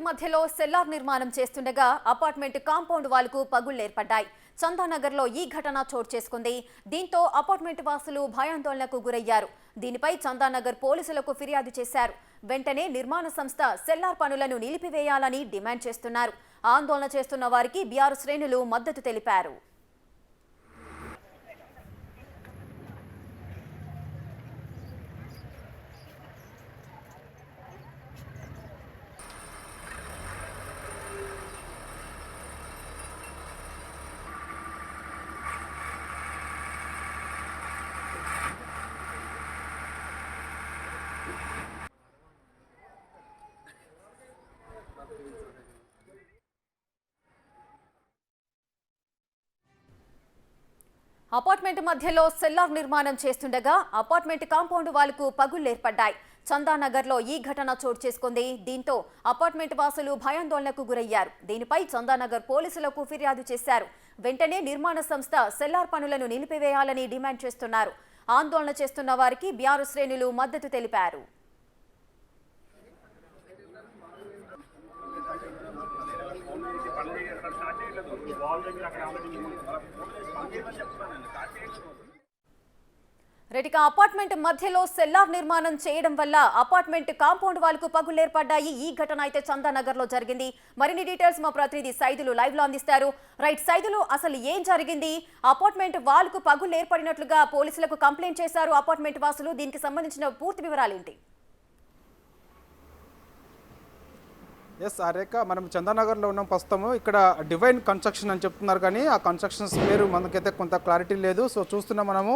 మధ్యలో సెల్లార్ నిర్మాణం చేస్తుండగా అపార్ట్మెంట్ కాంపౌండ్ వాల్కు పగుళ్లు ఏర్పడ్డాయి. చందానగర్లో ఈ ఘటన చోటు చేసుకుంది. దీంతో అపార్ట్మెంట్ వాసులు భయాందోళనకు గురయ్యారు. దీనిపై చందానగర్ పోలీసులకు ఫిర్యాదు చేశారు. వెంటనే నిర్మాణ సంస్థ సెల్లార్ పనులను నిలిపివేయాలని డిమాండ్ చేస్తున్నారు. ఆందోళన చేస్తున్న వారికి బీఆర్ శ్రేణులు మద్దతు తెలిపారు. అపార్ట్మెంట్ మధ్యలో సెల్లార్ నిర్మాణం చేస్తుండగా అపార్ట్మెంట్ కాంపౌండ్ వాల్కు పగుళ్లు ఏర్పడ్డాయి. చందానగర్లో ఈ ఘటన చోటు చేసుకుంది. దీంతో అపార్ట్మెంట్ వాసులు భయాందోళనకు గురయ్యారు. దీనిపై చందానగర్ పోలీసులకు ఫిర్యాదు చేశారు. వెంటనే నిర్మాణ సంస్థ సెల్లార్ పనులను నిలిపివేయాలని డిమాండ్ చేస్తున్నారు. ఆందోళన చేస్తున్న వారికి బీఆర్ శ్రేణులు మద్దతు తెలిపారు. రెటిక అపార్ట్మెంట్ మధ్యలో సెల్లార్ నిర్మాణం చేయడం వల్ల అపార్ట్మెంట్ కాంపౌండ్ వాల్కు పగుళ్లు ఏర్పడ్డాయి. ఈ ఘటన అయితే చందానగర్ లో జరిగింది. మరిన్ని డీటెయిల్స్ మా ప్రతినిధి సైదులు లైవ్ లో అందిస్తారు. రైట్ సైదులు, అసలు ఏం జరిగింది? అపార్ట్మెంట్ వాల్కు పగుళ్లు ఏర్పడినట్లుగా పోలీసులకు కంప్లైంట్ చేశారు అపార్ట్మెంట్ వాసులు. దీనికి సంబంధించిన పూర్తి వివరాలు ఏంటి? ఎస్ రేఖ, మనం చందానగర్లో ఉన్నాం ప్రస్తుతము. ఇక్కడ డివైన్ కన్స్ట్రక్షన్ అని చెప్తున్నారు, కానీ ఆ కన్స్ట్రక్షన్స్ పేరు మనకైతే కొంత క్లారిటీ లేదు. సో చూస్తున్నాం మనము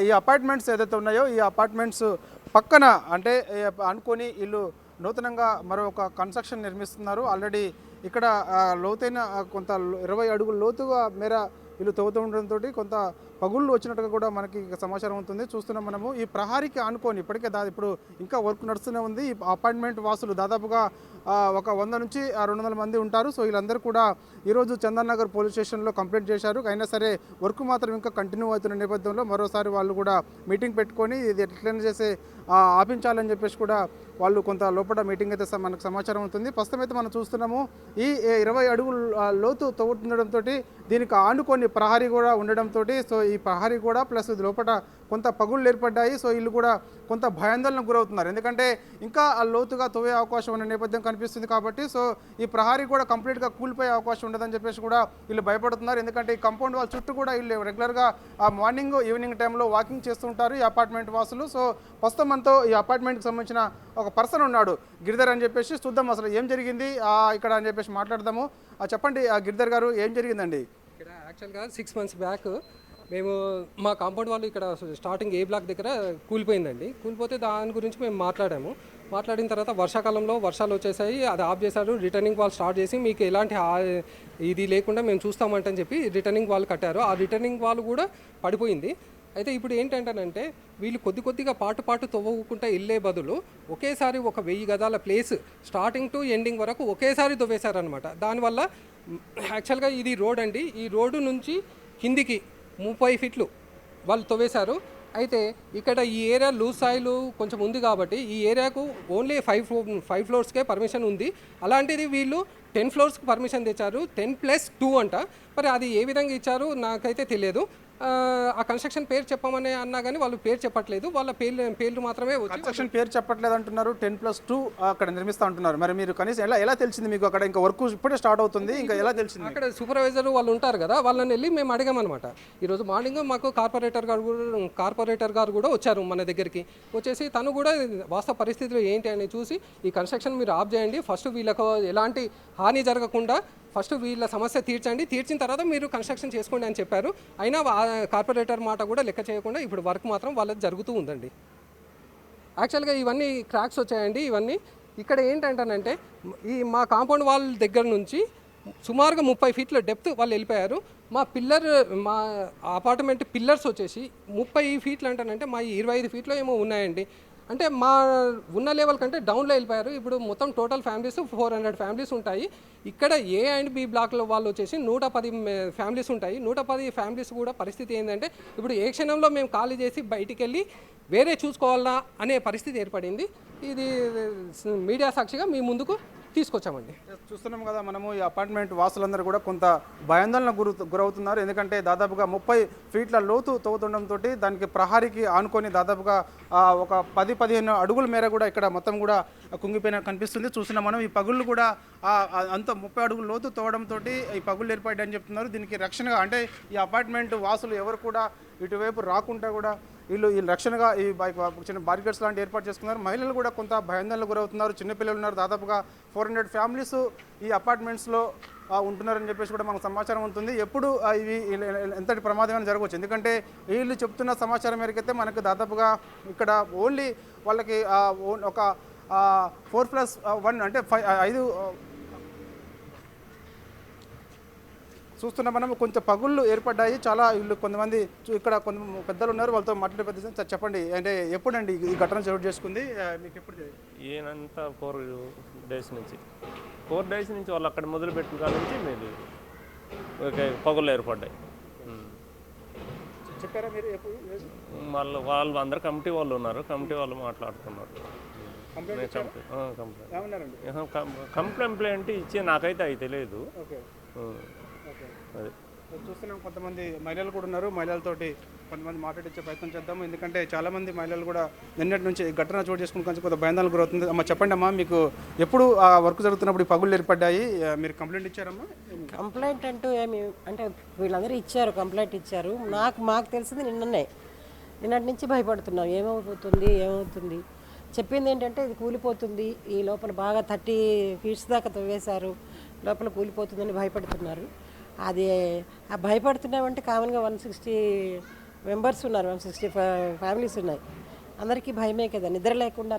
ఈ అపార్ట్మెంట్స్ ఏదైతే ఉన్నాయో ఈ అపార్ట్మెంట్స్ పక్కన అంటే అనుకొని వీళ్ళు నూతనంగా మరొక కన్స్ట్రక్షన్ నిర్మిస్తున్నారు. ఆల్రెడీ ఇక్కడ లోతైన కొంత 20 అడుగుల లోతుగా మేర వీళ్ళు తవ్వుతూ ఉండడంతో కొంత పగుళ్ళు వచ్చినట్టుగా కూడా మనకి సమాచారం ఉంటుంది. చూస్తున్నాం మనము ఈ ప్రహారీకి ఆనుకొని ఇప్పటికే ఇప్పుడు ఇంకా వర్క్ నడుస్తూనే ఉంది. ఈ అపార్ట్మెంట్ వాసులు దాదాపుగా ఒక 100 నుంచి 200 మంది ఉంటారు. సో వీళ్ళందరూ కూడా ఈరోజు చందానగర్ పోలీస్ స్టేషన్లో కంప్లైంట్ చేశారు. అయినా సరే వర్క్ మాత్రం ఇంకా కంటిన్యూ అవుతున్న నేపథ్యంలో మరోసారి వాళ్ళు కూడా మీటింగ్ పెట్టుకొని ఇది ఎట్లైనా చేసి ఆపించాలని చెప్పేసి కూడా వాళ్ళు కొంత లోపల మీటింగ్ అయితే మనకు సమాచారం ఉంటుంది. ప్రస్తుతం అయితే మనం చూస్తున్నాము ఈ 20 అడుగుల లోతు తవ్వుతుండడంతో దీనికి ఆనుకొని ప్రహారీ కూడా ఉండడంతో సో ఈ ప్రహారీ కూడా ప్లస్ లోపల కొంత పగుళ్ళు ఏర్పడ్డాయి. సో వీళ్ళు కూడా కొంత భయాందోళనకు గురవుతున్నారు. ఎందుకంటే ఇంకా లోతుగా తవ్వే అవకాశం ఉన్న నేపథ్యం కనిపిస్తుంది కాబట్టి సో ఈ ప్రహారీ కూడా కంప్లీట్గా కూలిపోయే అవకాశం ఉండదని చెప్పేసి కూడా వీళ్ళు భయపడుతున్నారు. ఎందుకంటే ఈ కాంపౌండ్ వాళ్ళ చుట్టూ కూడా వీళ్ళు రెగ్యులర్గా మార్నింగ్ ఈవినింగ్ టైంలో వాకింగ్ చేస్తూ ఉంటారు ఈ అపార్ట్మెంట్ వాసులు. సో ప్రస్తుతం మనతో ఈ అపార్ట్మెంట్కి సంబంధించిన ఒక పర్సన్ ఉన్నాడు, గిరిధర్ అని చెప్పేసి. చూద్దాం అసలు ఏం జరిగింది ఇక్కడ అని చెప్పేసి మాట్లాడదాము. చెప్పండి గిరిధర్ గారు, ఏం జరిగిందండి? ఇక్కడ యాక్చువల్గా 6 months బ్యాక్ మేము మా కాంపౌండ్ వాళ్ళు ఇక్కడ స్టార్టింగ్ ఏ బ్లాక్ దగ్గర కూలిపోయిందండి. కూలిపోతే దాని గురించి మేము మాట్లాడిన తర్వాత వర్షాకాలంలో వర్షాలు వచ్చేసాయి, అది ఆఫ్ చేశారు. రిటర్నింగ్ వాల్ స్టార్ట్ చేసి మీకు ఎలాంటి ఇది లేకుండా మేము చూస్తామంటని చెప్పి రిటర్నింగ్ వాల్ కట్టారు. ఆ రిటర్నింగ్ వాల్ కూడా పడిపోయింది. అయితే ఇప్పుడు ఏంటంటే వీళ్ళు కొద్దిగా పాటు తవ్వుకుంటూ వెళ్ళే బదులు ఒకేసారి ఒక 1000 గజాల ప్లేస్ స్టార్టింగ్ టు ఎండింగ్ వరకు ఒకేసారి తవ్వేశారనమాట. దానివల్ల యాక్చువల్గా ఇది రోడ్ అండి, ఈ రోడ్డు నుంచి కిందికి 30 ఫీట్లు వాళ్ళు తవ్వేశారు. అయితే ఇక్కడ ఈ ఏరియా లూజ్ సాయిల్ కొంచెం ఉంది కాబట్టి ఈ ఏరియాకు ఓన్లీ 5 ఫ్లోర్స్కే పర్మిషన్ ఉంది. అలాంటిది వీళ్ళు 10 ఫ్లోర్స్కి పర్మిషన్ తెచ్చారు. 10+2 అంట. మరి అది ఏ విధంగా ఇచ్చారు నాకైతే తెలియదు. ఆ కన్స్ట్రక్షన్ పేరు చెప్పమని అన్నా కానీ వాళ్ళు పేరు చెప్పట్లేదు. వాళ్ళ పేర్లు మాత్రమే కన్స్ట్రక్షన్ పేరు చెప్పట్లేదు అంటున్నారు. 10+2 అక్కడ నిర్మిస్తూ అంటున్నారు. మరి మీరు కనీసం ఎలా తెలిసింది మీకు? అక్కడ ఇంకా వర్క్ ఇప్పుడే స్టార్ట్ అవుతుంది, ఇంకా ఎలా తెలిసింది? అక్కడ సూపర్వైజర్ వాళ్ళు ఉంటారు కదా, వాళ్ళని వెళ్ళి మేము అడిగామన్నమాట. ఈరోజు మార్నింగ్ మాకు కార్పొరేటర్ గారు కూడా వచ్చారు మన దగ్గరికి. వచ్చేసి తను కూడా వాస్తవ పరిస్థితులు ఏంటి అని చూసి ఈ కన్స్ట్రక్షన్ మీరు ఆఫ్ చేయండి, ఫస్ట్ వీళ్ళకు ఎలాంటి హాని జరగకుండా ఫస్ట్ వీళ్ళ సమస్య తీర్చిన తర్వాత మీరు కన్స్ట్రక్షన్ చేసుకోండి అని చెప్పారు. అయినా కార్పొరేటర్ మాట కూడా లెక్క చేయకుండా ఇప్పుడు వర్క్ మాత్రం వాళ్ళది జరుగుతూ ఉందండి. యాక్చువల్గా ఇవన్నీ క్రాక్స్ వచ్చాయండి. ఇవన్నీ ఇక్కడ ఏంటంటే మా కాంపౌండ్ వాల్ దగ్గర నుంచి సుమారుగా 30 ఫీట్ల డెప్త్ వాళ్ళు వెళ్ళిపోయారు. మా అపార్ట్మెంట్ పిల్లర్స్ వచ్చేసి 30 ఫీట్లు అంటానంటే మా 25 ఫీట్లో ఏమో ఉన్నాయండి. అంటే మా ఉన్న లెవెల్ కంటే డౌన్లో వెళ్ళిపోయారు. ఇప్పుడు మొత్తం టోటల్ ఫ్యామిలీస్ 400 ఫ్యామిలీస్ ఉంటాయి. ఇక్కడ ఏ అండ్ బి బ్లాక్లో వాళ్ళు వచ్చేసి 110 ఫ్యామిలీస్ ఉంటాయి. 110 ఫ్యామిలీస్ కూడా పరిస్థితి ఏంటంటే ఇప్పుడు ఏ క్షణంలో మేము ఖాళీ చేసి బయటికి వెళ్ళి వేరే చూసుకోవాలా అనే పరిస్థితి ఏర్పడింది. ఇది మీడియా సాక్షిగా మీ ముందుకు తీసుకొచ్చామండి. చూస్తున్నాం కదా మనము ఈ అపార్ట్మెంట్ వాసులందరూ కూడా కొంత భయాందోళన గురవుతున్నారు. ఎందుకంటే దాదాపుగా 30 ఫీట్ల లోతు తవ్వుతుండడంతో దానికి ప్రహారీకి ఆనుకొని దాదాపుగా ఒక 10-15 అడుగుల మేర కూడా ఇక్కడ మొత్తం కూడా కుంగిపోయిన కనిపిస్తుంది. చూస్తున్నాం మనం ఈ పగుళ్ళు కూడా అంత 30 అడుగుల లోతు తవ్వడంతో ఈ పగుళ్ళు ఏర్పడ్డాయని చెప్తున్నారు. దీనికి రక్షణగా అంటే ఈ అపార్ట్మెంట్ వాసులు ఎవరు కూడా ఇటువైపు రాకుండా కూడా వీళ్ళు రక్షణగా ఈ చిన్న బారికేడ్స్ లాంటి ఏర్పాటు చేసుకున్నారు. మహిళలు కూడా కొంత భయాందోళనకు గురవుతున్నారు. చిన్నపిల్లలు ఉన్నారు. దాదాపుగా 400 ఫ్యామిలీస్ ఈ అపార్ట్మెంట్స్లో ఉంటున్నారని చెప్పేసి కూడా మనకు సమాచారం ఉంటుంది. ఎప్పుడు ఇవి ఎంతటి ప్రమాదమైన జరగవచ్చు. ఎందుకంటే వీళ్ళు చెప్తున్న సమాచారం మేరకైతే మనకు దాదాపుగా ఇక్కడ ఓన్లీ వాళ్ళకి ఒక 4+1 అంటే 5 చూస్తున్నాం మనం. కొంచెం పగుళ్ళు ఏర్పడ్డాయి. చాలా వీళ్ళు కొంతమంది ఇక్కడ కొంత పెద్దలు ఉన్నారు. వాళ్ళతో మాట్లాడే పెద్ద చెప్పండి, అంటే ఎప్పుడండి ఈ ఘటన చోటు చేసుకుంది? మీకు ఎప్పుడు? ఈయనంతా 4 days నుంచి 4 days నుంచి వాళ్ళు అక్కడ మొదలుపెట్టిన కాడ నుంచి మీరు ఓకే పగుళ్ళు ఏర్పడ్డాయి. చెప్పారా మీరు ఎప్పుడు? వాళ్ళు అందరు కమిటీ వాళ్ళు ఉన్నారు. కమిటీ వాళ్ళు మాట్లాడుతున్నారు. కంప్లైంట్ ఇచ్చి నాకైతే అవి తెలియదు. అది చూస్తున్నాం కొంతమంది మహిళలు కూడా ఉన్నారు. మహిళలతోటి కొంతమంది మాట్లాడించే ప్రయత్నం చేద్దాము. ఎందుకంటే చాలామంది మహిళలు కూడా నిన్నటి నుంచి ఘటన చోటు చేసుకుని కొంచెం కొంత భయాందోళన గురవుతుంది. అమ్మ చెప్పండి అమ్మా, మీకు ఎప్పుడు ఆ వర్క్ జరుగుతున్నప్పుడు ఈ పగుళ్ళు ఏర్పడ్డాయి, మీరు కంప్లైంట్ ఇచ్చారమ్మా? కంప్లైంట్ అంటూ ఏమి అంటే వీళ్ళందరూ ఇచ్చారు, కంప్లైంట్ ఇచ్చారు. మాకు తెలిసింది నిన్నటి నుంచి భయపడుతున్నాం. ఏమవుతుంది చెప్పింది ఏంటంటే ఇది కూలిపోతుంది, ఈ లోపల బాగా 30 feet దాకా తవ్వేశారు, లోపల కూలిపోతుందని భయపడుతున్నారు. అది ఆ భయపడుతున్నామంటే కామన్గా 160 members ఉన్నారు, 160 ఫ్యామిలీస్ ఉన్నాయి. అందరికీ భయమే కదా,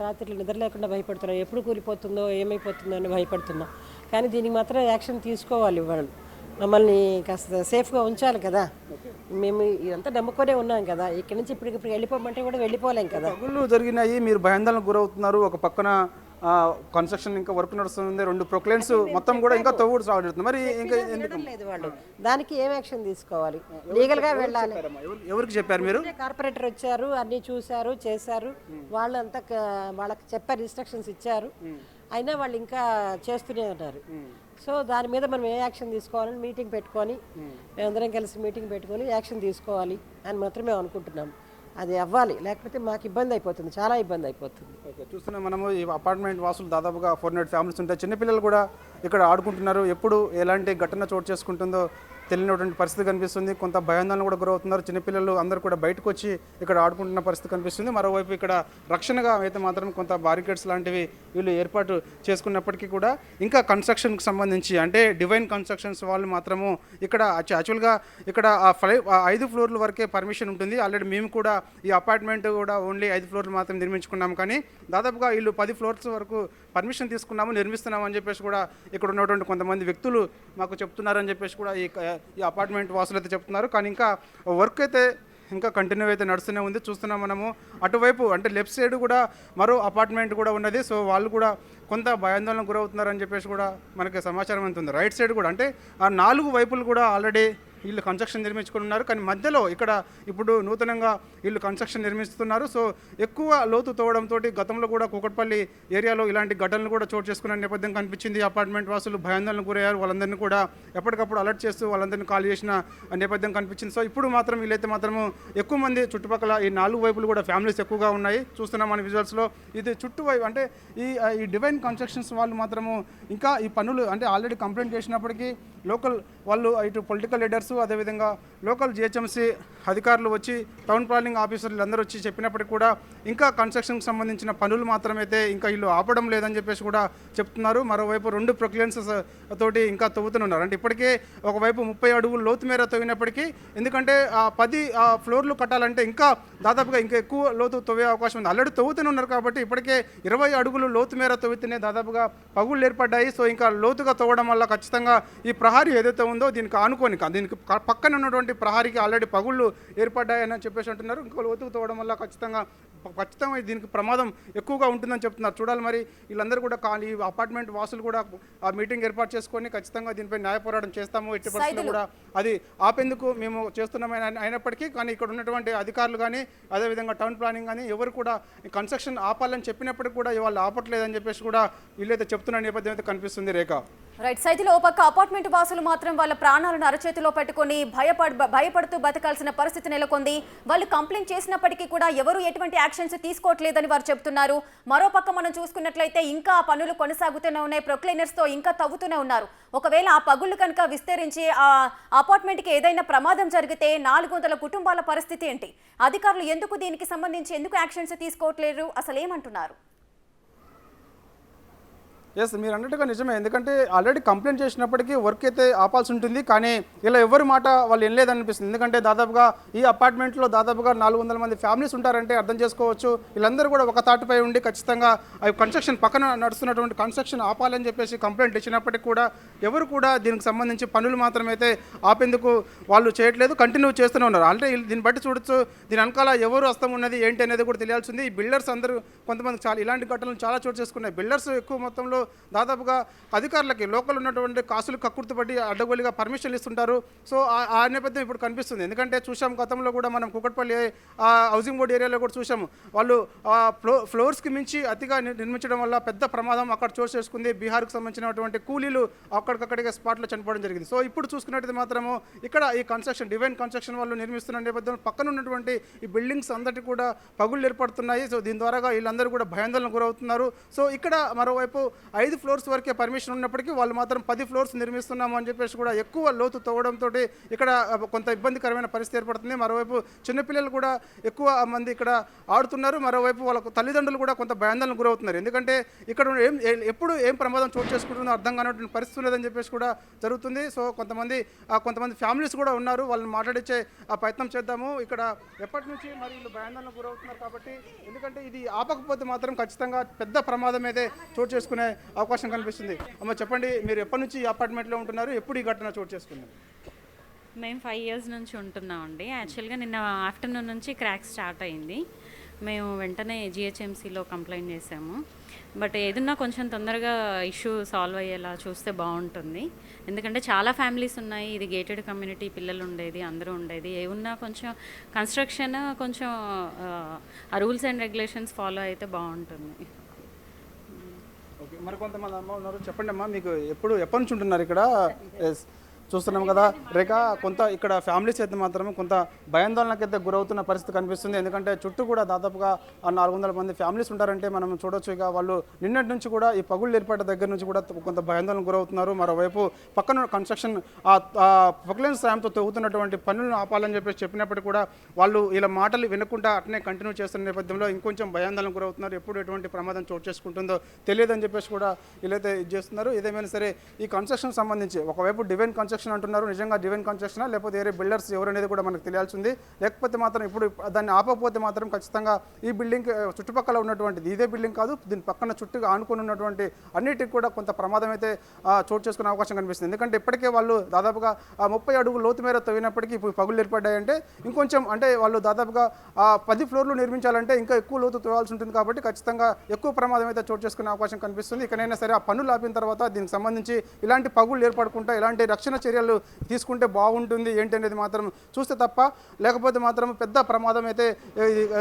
రాత్రులు నిద్ర లేకుండా భయపడుతున్నాం. ఎప్పుడు కూలిపోతుందో ఏమైపోతుందో అని భయపడుతున్నాం. కానీ దీనికి మాత్రం యాక్షన్ తీసుకోవాలి. వాళ్ళు మమ్మల్ని కాస్త సేఫ్గా ఉంచాలి కదా. మేము ఇదంతా నమ్ముకొనే ఉన్నాం కదా. ఇక్కడి నుంచి ఇప్పుడు వెళ్ళిపోమంటే కూడా వెళ్ళిపోలేం కదా. పగుళ్ళు జరిగినాయి, మీరు భయాందోళనకు గురవుతున్నారు. ఒక పక్కన కన్స్ట్రక్షన్ ఇంకా వర్క్ నడుస్తుంది, 2 ప్రొక్లైన్స్ మొత్తం కూడా ఇంకా తవ్వుడు సాగుతుంది. మరి ఇంకా ఎందుకు లేదు వాళ్ళు దానికి ఏం యాక్షన్ తీసుకోవాలి? లీగల్గా వెళ్ళాలి. ఎవరికి చెప్పారు మీరు? కార్పొరేటర్ వచ్చారు, అన్నీ చూశారు, చేశారు. వాళ్ళంతా వాళ్ళకి చెప్పారు, ఇన్స్ట్రక్షన్స్ ఇచ్చారు. అయినా వాళ్ళు ఇంకా చేస్తూనే ఉన్నారు. సో దాని మీద మనం ఏ యాక్షన్ తీసుకోవాలని మీటింగ్ పెట్టుకొని మేమందరం కలిసి మీటింగ్ పెట్టుకొని యాక్షన్ తీసుకోవాలి అని మాత్రమే అనుకుంటున్నాం. అది అవ్వాలి, లేకపోతే మాకు ఇబ్బంది అయిపోతుంది, చాలా ఇబ్బంది అయిపోతుంది. చూస్తున్నాం మనము ఈ అపార్ట్మెంట్ వాసులు దాదాపుగా 400 ఫ్యామిలీస్ ఉంటాయి. చిన్నపిల్లలు కూడా ఇక్కడ ఆడుకుంటున్నారు. ఎప్పుడు ఎలాంటి ఘటన చోటు చేసుకుంటుందో తెలియనటువంటి పరిస్థితి కనిపిస్తుంది. కొంత భయాందోళన కూడా గురవుతున్నారు. చిన్నపిల్లలు అందరూ కూడా బయటకు వచ్చి ఇక్కడ ఆడుకుంటున్న పరిస్థితి కనిపిస్తుంది. మరోవైపు ఇక్కడ రక్షణగా అయితే మాత్రం కొంత బారికేడ్స్ లాంటివి వీళ్ళు ఏర్పాటు చేసుకున్నప్పటికీ కూడా ఇంకా కన్స్ట్రక్షన్కి సంబంధించి అంటే డివైన్ కన్స్ట్రక్షన్స్ వాళ్ళు మాత్రము ఇక్కడ యాక్చువల్గా ఇక్కడ 5 floors వరకే పర్మిషన్ ఉంటుంది. ఆల్రెడీ మేము కూడా ఈ అపార్ట్మెంట్ కూడా ఓన్లీ 5 floors మాత్రం నిర్మించుకున్నాము. కానీ దాదాపుగా వీళ్ళు 10 floors వరకు పర్మిషన్ తీసుకున్నాము, నిర్మిస్తున్నాము అని చెప్పేసి కూడా ఇక్కడ ఉన్నటువంటి కొంతమంది వ్యక్తులు మాకు చెప్తున్నారని చెప్పేసి కూడా ఈ అపార్ట్మెంట్ వాసులు అయితే చెప్తున్నారు. కానీ ఇంకా వర్క్ అయితే ఇంకా కంటిన్యూ అయితే నడుస్తూనే ఉంది. చూస్తున్నాం మనము అటువైపు అంటే లెఫ్ట్ సైడ్ కూడా మరో అపార్ట్మెంట్ కూడా ఉన్నది. సో వాళ్ళు కూడా కొంత భయాందోళనకు గురవుతున్నారని చెప్పేసి కూడా మనకి సమాచారం ఉంటుంది. రైట్ సైడ్ కూడా అంటే ఆ 4 వైపులు కూడా ఆల్రెడీ వీళ్ళు కన్స్ట్రక్షన్ నిర్మించుకుని ఉన్నారు. కానీ మధ్యలో ఇక్కడ ఇప్పుడు నూతనంగా వీళ్ళు కన్స్ట్రక్షన్ నిర్మిస్తున్నారు. సో ఎక్కువ లోతు తవ్వడంతో గతంలో కూడా కూకట్పల్లి ఏరియాలో ఇలాంటి ఘటనలు కూడా చోటు చేసుకునే నేపథ్యం కనిపించింది. అపార్ట్మెంట్ వాసులు భయాందోళనకు గురయ్యారు. వాళ్ళందరినీ కూడా ఎప్పటికప్పుడు అలర్ట్ చేస్తూ వాళ్ళందరినీ కాల్ చేసిన నేపథ్యం కనిపించింది. సో ఇప్పుడు మాత్రం వీళ్ళైతే మాత్రము ఎక్కువ మంది చుట్టుపక్కల ఈ 4 వైపులు కూడా ఫ్యామిలీస్ ఎక్కువగా ఉన్నాయి. చూస్తున్నాం మన విజువల్స్లో. ఇది చుట్టువైపు అంటే ఈ డివైన్ కన్స్ట్రక్షన్స్ వాళ్ళు మాత్రము ఇంకా ఈ పనులు అంటే ఆల్రెడీ కంప్లైంట్ చేసినప్పటికీ లోకల్ వాళ్ళు ఇటు పొలిటికల్ లీడర్స్ అదేవిధంగా లోకల్ జిహెచ్ఎంసీ అధికారులు వచ్చి టౌన్ ప్లానింగ్ ఆఫీసర్లు అందరూ వచ్చి చెప్పినప్పటికీ కూడా ఇంకా కన్స్ట్రక్షన్కి సంబంధించిన పనులు మాత్రమైతే ఇంకా వీళ్ళు ఆపడం లేదని చెప్పేసి కూడా చెప్తున్నారు. మరోవైపు 2 ప్రొక్లైన్సెస్ తోటి ఇంకా తవ్వుతున్నారు. అంటే ఇప్పటికే ఒకవైపు 30 అడుగులు లోతు మేర తవ్వినప్పటికీ ఎందుకంటే 10 ఫ్లోర్లు కట్టాలంటే ఇంకా దాదాపుగా ఇంకా ఎక్కువ లోతు తవ్వే అవకాశం ఉంది. ఆల్రెడీ తవ్వుతూనే ఉన్నారు కాబట్టి ఇప్పటికే 20 అడుగులు లోతు మేర తవ్వితేనే దాదాపుగా పగుళ్ళు ఏర్పడ్డాయి. సో ఇంకా లోతుగా తవ్వడం వల్ల ఖచ్చితంగా ఈ ప్రహారీ ఏదైతే ఉందో దీనికి ఆనుకొని దీనికి పక్కన ఉన్నటువంటి ప్రహారీకి ఆల్రెడీ పగుళ్ళు ఏర్పడ్డాయని చెప్పేసి అంటున్నారు. ఇంకా లోతుకు తవ్వడం వల్ల ఖచ్చితంగా ఖచ్చితంగా దీనికి ప్రమాదం ఎక్కువగా ఉంటుందని చెప్తున్నారు. చూడాలి మరి వీళ్ళందరూ కూడా ఈ అపార్ట్మెంట్ వాసులు కూడా ఆ మీటింగ్ ఏర్పాటు చేసుకొని ఖచ్చితంగా దీనిపై న్యాయ పోరాటం చేస్తాము, ఎట్టి పరిస్థితుల్లో కూడా అది ఆపేందుకు మేము చేస్తున్నామని అయినప్పటికీ కానీ ఇక్కడ ఉన్నటువంటి అధికారులు కానీ అదేవిధంగా టౌన్ ప్లానింగ్ కానీ ఎవరు కూడా కన్స్ట్రక్షన్ ఆపాలని చెప్పినప్పటికీ కూడా వాళ్ళు ఆపట్లేదని చెప్పేసి కూడా వీళ్ళైతే చెప్తున్న నేపథ్యం అయితే కనిపిస్తుంది. రేఖ రైట్ సైతిలో ఓ పక్క అపార్ట్మెంట్ వాసులు మాత్రం వాళ్ళ ప్రాణాలను అరచేతిలో పెట్టుకుని భయపడుతూ బతకాల్సిన పరిస్థితి నెలకొంది. వాళ్ళు కంప్లైంట్ చేసినప్పటికీ కూడా ఎవరు ఎటువంటి యాక్షన్స్ తీసుకోవట్లేదని వారు చెప్తున్నారు. మరోపక్క మనం చూసుకున్నట్లయితే ఇంకా ఆ పనులు కొనసాగుతూనే ఉన్నాయి, ప్రొక్లైనర్స్ తో ఇంకా తవ్వుతూనే ఉన్నారు. ఒకవేళ ఆ పగుళ్ళు కనుక విస్తరించి ఆ అపార్ట్మెంట్కి ఏదైనా ప్రమాదం జరిగితే 400 కుటుంబాల పరిస్థితి ఏంటి? అధికారులు ఎందుకు దీనికి సంబంధించి ఎందుకు యాక్షన్స్ తీసుకోవట్లేరు? అసలు ఏమంటున్నారు? ఎస్, మీరు అన్నట్టుగా నిజమే. ఎందుకంటే ఆల్రెడీ కంప్లైంట్ చేసినప్పటికీ వర్క్ అయితే ఆపాల్సి ఉంటుంది, కానీ ఇలా ఎవరి మాట వాళ్ళు వినలేదనిపిస్తుంది. ఎందుకంటే దాదాపుగా ఈ అపార్ట్మెంట్లో దాదాపుగా 400 మంది ఫ్యామిలీస్ ఉంటారంటే అర్థం చేసుకోవచ్చు. వీళ్ళందరూ కూడా ఒక తాటిపై ఉండి ఖచ్చితంగా అవి కన్స్ట్రక్షన్ పక్కన నడుస్తున్నటువంటి కన్స్ట్రక్షన్ ఆపాలని చెప్పేసి కంప్లైంట్ ఇచ్చినప్పటికీ కూడా ఎవరు కూడా దీనికి సంబంధించి పనులు మాత్రమైతే ఆపేందుకు వాళ్ళు చేయట్లేదు, కంటిన్యూ చేస్తూనే ఉన్నారు. అంటే దీన్ని బట్టి చూడొచ్చు, దీని వెనకాల ఎవరు వస్తాం ఉన్నది ఏంటి అనేది కూడా తెలియాల్సింది. ఈ బిల్డర్స్ అందరూ కొంతమంది చాలా ఇలాంటి ఘటనలు చాలా చోటు చేసుకున్నాయి. బిల్డర్స్ ఎక్కువ మొత్తంలో దాదాపుగా అధికారులకి లోకల్ ఉన్నటువంటి కాసులు కక్కుర్తిపట్టి అడ్డగోలుగా పర్మిషన్లు ఇస్తుంటారు. సో ఆ నేపథ్యం ఇప్పుడు కనిపిస్తుంది. ఎందుకంటే చూసాం గతంలో కూడా మనం కుకట్పల్లి హౌసింగ్ బోర్డు ఏరియాలో కూడా చూసాము, వాళ్ళు ఫ్లోర్స్కి మించి అతిగా నిర్మించడం వల్ల పెద్ద ప్రమాదం అక్కడ చోటు చేసుకుంది. బీహార్కు సంబంధించినటువంటి కూలీలు అక్కడికక్కడిగా స్పాట్లో చనిపోవడం జరిగింది. సో ఇప్పుడు చూసుకున్నట్టు మాత్రము ఇక్కడ ఈ కన్స్ట్రక్షన్ డివైన్ కన్స్ట్రక్షన్ వాళ్ళు నిర్మిస్తున్న నేపథ్యంలో పక్కన ఉన్నటువంటి ఈ బిల్డింగ్స్ అందరికీ కూడా పగుళ్ళు ఏర్పడుతున్నాయి. సో దీని ద్వారా వీళ్ళందరూ కూడా భయాందోళనకు గురవుతున్నారు. సో ఇక్కడ మరోవైపు 5 ఫ్లోర్స్ వరకే పర్మిషన్ ఉన్నప్పటికీ వాళ్ళు మాత్రం 10 ఫ్లోర్స్ నిర్మిస్తున్నాము అని చెప్పేసి కూడా ఎక్కువ లోతు తవ్వడంతో ఇక్కడ కొంత ఇబ్బందికరమైన పరిస్థితి ఏర్పడుతుంది. మరోవైపు చిన్నపిల్లలు కూడా ఎక్కువ మంది ఇక్కడ ఆడుతున్నారు. మరోవైపు వాళ్ళకు తల్లిదండ్రులు కూడా కొంత భయాందోళనకు గురవుతున్నారు. ఎందుకంటే ఇక్కడ ఎప్పుడు ఏం ప్రమాదం చోటు చేసుకుంటుందో అర్థం కానటువంటి పరిస్థితి లేదని చెప్పేసి కూడా జరుగుతుంది. సో కొంతమంది ఫ్యామిలీస్ కూడా ఉన్నారు, వాళ్ళని మాట్లాడించే ప్రయత్నం చేద్దాము. ఇక్కడ ఎప్పటి నుంచి మరి వీళ్ళు భయాందోళనకు గురవుతున్నారు కాబట్టి, ఎందుకంటే ఇది ఆపకపోతే మాత్రం ఖచ్చితంగా పెద్ద ప్రమాదం అయితే చోటు చేసుకునే అవకాశం కనిపిస్తుంది. అమ్మ చెప్పండి, మీరు ఎప్పటి నుంచి ఈ అపార్ట్మెంట్లో ఉంటున్నారు, ఎప్పుడు ఈ ఘటన చోటు చేసుకున్నారు? మేము 5 years నుంచి ఉంటున్నామండి. యాక్చువల్గా నిన్న ఆఫ్టర్నూన్ నుంచి క్రాక్ స్టార్ట్ అయింది. మేము వెంటనే జిహెచ్ఎంసీలో కంప్లైంట్ చేసాము. బట్ ఏదన్నా కొంచెం తొందరగా ఇష్యూ సాల్వ్ అయ్యేలా చూస్తే బాగుంటుంది. ఎందుకంటే చాలా ఫ్యామిలీస్ ఉన్నాయి, ఇది గేటెడ్ కమ్యూనిటీ, పిల్లలు ఉండేది, అందరూ ఉండేది. ఏమున్నా కొంచెం కన్స్ట్రక్షన్ కొంచెం ఆ రూల్స్ అండ్ రెగ్యులేషన్స్ ఫాలో అయితే బాగుంటుంది. ఓకే, మరి కొంతమంది అమ్మ ఉన్నారు, చెప్పండి అమ్మా, మీకు ఎప్పటి నుంచి ఉంటున్నారు ఇక్కడ? చూస్తున్నాం కదా రేఖ, కొంత ఇక్కడ ఫ్యామిలీస్ అయితే మాత్రం కొంత భయాందోళనకైతే గురవుతున్న పరిస్థితి కనిపిస్తుంది. ఎందుకంటే చుట్టూ కూడా దాదాపుగా 400 మంది ఫ్యామిలీస్ ఉంటారంటే మనం చూడొచ్చు. ఇక వాళ్ళు నిన్నటి నుంచి కూడా ఈ పగుళ్ళు ఏర్పడ్డ దగ్గర నుంచి కూడా కొంత భయాందోళన గురవుతున్నారు. మరోవైపు పక్కన కన్స్ట్రక్షన్ పొక్లైన్ సాయంతో తవ్వుతున్నటువంటి పనులను ఆపాలని చెప్పేసి చెప్పినప్పటికీ కూడా వాళ్ళు ఇలా మాటలు వినకుండా అట్నే కంటిన్యూ చేస్తున్న నేపథ్యంలో ఇంకొంచెం భయాందోళన గురవుతున్నారు. ఎప్పుడు ఎటువంటి ప్రమాదం చోటు చేసుకుంటుందో తెలియదని చెప్పేసి కూడా వీళ్ళైతే ఇది చేస్తున్నారు. ఏదేమైనా సరే ఈ కన్స్ట్రక్షన్ సంబంధించి ఒకవైపు డివైన్ కన్స్ట్రక్షన్ అంటున్నారు, నిజంగా డివైన్ కన్స్ట్రక్షనా లేకపోతే వేరే బిల్డర్స్ ఎవరు అనేది కూడా మనకు తెలియాల్సింది. లేకపోతే మాత్రం ఇప్పుడు దాన్ని ఆపకపోతే మాత్రం ఖచ్చితంగా ఈ బిల్డింగ్ చుట్టుపక్కల ఉన్నటువంటిది, ఇదే బిల్డింగ్ కాదు, దీని పక్కన చుట్టూ ఆనుకుని ఉన్నటువంటి అన్నిటికి కూడా కొంత ప్రమాదం అయితే చోటు చేసుకునే అవకాశం కనిపిస్తుంది. ఎందుకంటే ఇప్పటికే వాళ్ళు దాదాపుగా 30 అడుగుల లోతు మేర తవ్వినప్పటికీ ఇప్పుడు పగుళ్ళు ఏర్పడ్డాయంటే ఇంకొంచెం, అంటే వాళ్ళు దాదాపుగా 10 ఫ్లోర్లు నిర్మించాలంటే ఇంకా ఎక్కువ లోతు తవ్వాల్సి ఉంటుంది. కాబట్టి ఖచ్చితంగా ఎక్కువ ప్రమాదం అయితే చోటు చేసుకునే అవకాశం కనిపిస్తుంది. ఇకనైనా సరే ఆ పనులు ఆపిన తర్వాత దీనికి సంబంధించి ఇలాంటి పగుళ్ళు ఏర్పడకుండా ఇలాంటి రక్షణ చర్యలు తీసుకుంటే బాగుంటుంది ఏంటి అనేది మాత్రం చూస్తే తప్ప, లేకపోతే మాత్రం పెద్ద ప్రమాదం అయితే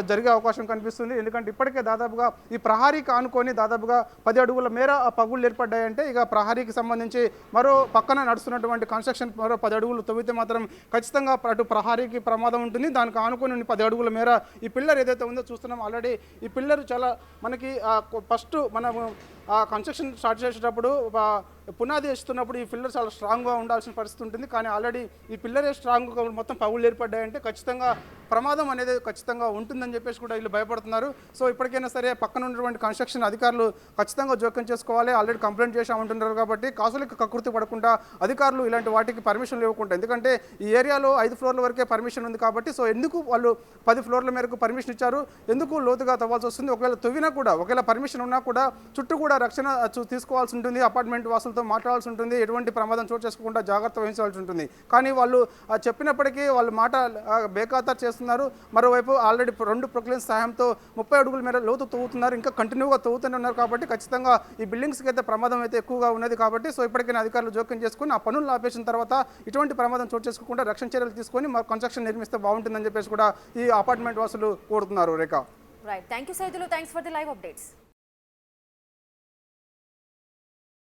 జరిగే అవకాశం కనిపిస్తుంది. ఎందుకంటే ఇప్పటికే దాదాపుగా ఈ ప్రహారీకి ఆనుకొని దాదాపుగా 10 అడుగుల మేర ఆ పగుళ్ళు ఏర్పడ్డాయంటే ఇక ప్రహారీకి సంబంధించి మరో పక్కన నడుస్తున్నటువంటి కన్స్ట్రక్షన్ మరో 10 అడుగులు తవ్వితే మాత్రం ఖచ్చితంగా అటు ప్రహారీకి ప్రమాదం ఉంటుంది. దానికి ఆనుకొని 10 అడుగుల మేర ఈ పిల్లర్ ఏదైతే ఉందో చూస్తున్నాం. ఆల్రెడీ ఈ పిల్లర్ చాలా మనకి ఫస్ట్ మనం కన్స్ట్రక్షన్ స్టార్ట్ చేసేటప్పుడు పునాది వేస్తున్నప్పుడు ఈ పిల్లర్ చాలా స్ట్రాంగ్గా ఉండాల్సిన పరిస్థితి ఉంటుంది. కానీ ఆల్రెడీ ఈ పిల్లరే స్ట్రాంగ్గా మొత్తం పగుళ్ళు ఏర్పడ్డాయంటే ఖచ్చితంగా ప్రమాదం అనేది ఖచ్చితంగా ఉంటుందని చెప్పేసి కూడా వీళ్ళు భయపడుతున్నారు. సో ఇప్పటికైనా సరే పక్కన ఉన్నటువంటి కన్స్ట్రక్షన్ అధికారులు ఖచ్చితంగా జోక్యం చేసుకోవాలి. ఆల్రెడీ కంప్లైంట్ చేసామంటున్నారు కాబట్టి కాసులకు కకృతి పడకుండా అధికారులు ఇలాంటి వాటికి పర్మిషన్లు ఇవ్వకుండా, ఎందుకంటే ఈ ఏరియాలో 5 ఫ్లోర్ల వరకే పర్మిషన్ ఉంది కాబట్టి సో ఎందుకు వాళ్ళు 10 ఫ్లోర్ల మేరకు పర్మిషన్ ఇచ్చారు, ఎందుకు లోతుగా తవ్వాల్సి వస్తుంది? ఒకవేళ తవ్వినా కూడా, ఒకవేళ పర్మిషన్ ఉన్నా కూడా చుట్టూ కూడా రక్షణ తీసుకోవాల్సి ఉంటుంది, అపార్ట్మెంట్ వాసులతో మాట్లాడాల్సి ఉంటుంది, ఎటువంటి ప్రమాదం చోటు చేసుకోకుండా జాగ్రత్త వహించాల్సి ఉంటుంది. కానీ వాళ్ళు చెప్పినప్పటికీ వాళ్ళు మాట బేఖాతరు చేస్తున్నారు. మరోవైపు ఆల్రెడీ 2 ప్రొక్లైన్స్ సహాయంతో 30 అడుగుల మేర లోతు తవ్వుతున్నారు. ఇంకా కంటిన్యూగా తవ్వుతూనే ఉన్నారు కాబట్టి ఖచ్చితంగా ఈ బిల్డింగ్స్కి అయితే ప్రమాదం అయితే ఎక్కువగా ఉన్నది కాబట్టి సో ఇప్పటికైనా అధికారులు జోక్యం చేసుకుని ఆ పనులు ఆపేసిన తర్వాత ఇటువంటి ప్రమాదం చోటు చేసుకోకుండా రక్షణ చర్యలు తీసుకొని మా కన్స్ట్రక్షన్ నిర్మిస్తే బాగుంటుందని చెప్పేసి కూడా ఈ అపార్ట్మెంట్ వాసులు కోరుతున్నారు. Rekha. Right, thank you Saidulu, thanks for the live updates.